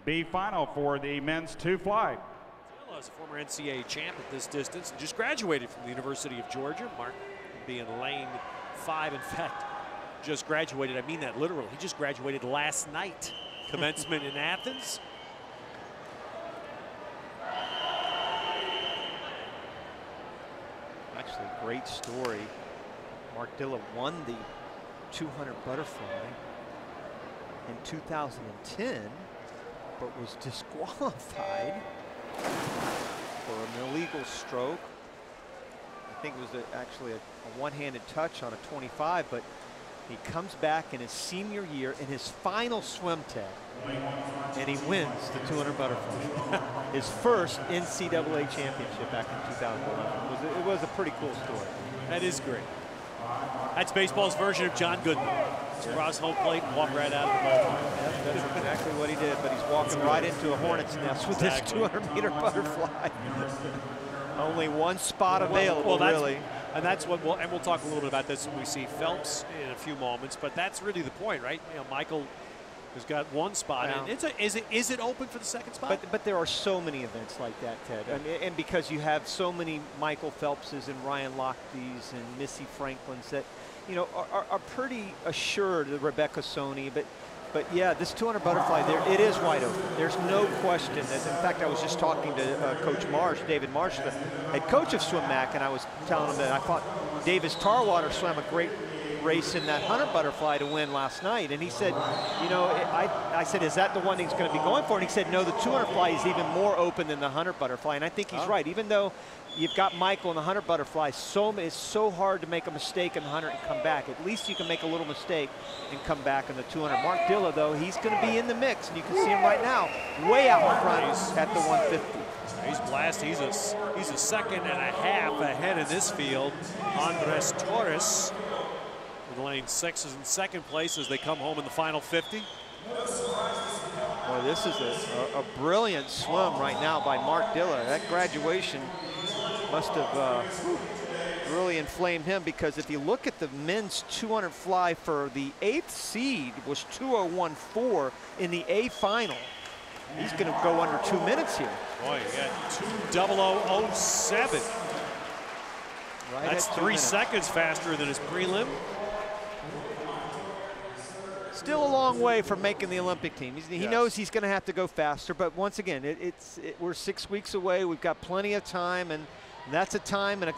B final for the men's 2 fly. Is a former NCAA champ at this distance and just graduated from the University of Georgia. Mark will be in lane 5. In fact, just graduated. I mean that literally. He just graduated last night. Commencement in Athens. Actually, a great story. Mark Dilla won the 200 butterfly in 2010, but was disqualified for an illegal stroke. I think it was actually a one-handed touch on a 25, but he comes back in his senior year in his final swim test, and he wins the 200 butterfly. His first NCAA championship back in 2011. It was a pretty cool story. That is great. That's baseball's version of John Goodman. Cross home plate and walk right out of the ballpark. That's exactly what he did, but he's walking right into a hornet's nest with this 200-meter butterfly. Only one spot available, really. And that's what we'll talk a little bit about this when we see Phelps in a few moments, but that's really the point, right? You know, Michael has got one spot, and is it open for the second spot? But there are so many events like that, Ted. I mean, and because you have so many Michael Phelpses and Ryan Lochte's and Missy Franklins that, you know, are pretty assured of Rebecca Soni, but yeah, this 200 butterfly, it is wide open. There's no question that. In fact, I was just talking to Coach Marsh, David Marsh, the head coach of SwimMac, and I was telling him that I thought Davis Tarwater swam a great race in that 100 butterfly to win last night, and he said, you know, I said, is that the one he's going to be going for? And he said, no, the 200 fly is even more open than the 100 butterfly, and I think he's right. Even though you've got Michael in the 100 butterfly, it's so hard to make a mistake in the 100 and come back. At least you can make a little mistake and come back in the 200. Mark Dilla, though, he's going to be in the mix, and you can see him right now, way out in front at the 150. He's blasted. He's a second and a half ahead in this field. Andres Torres in lane 6 is in second place as they come home in the final 50. Well, this is a brilliant swim right now by Mark Dilla. That graduation must have really inflamed him, because if you look at the men's 200 fly for the 8th seed was 2:01.4 in the A final. He's going to go under 2 minutes here. Boy, you got 2:00.07. Right, that's 3 seconds faster than his prelim. Still a long way from making the Olympic team. He knows he's going to have to go faster, but once again, we're 6 weeks away. We've got plenty of time, and that's a time and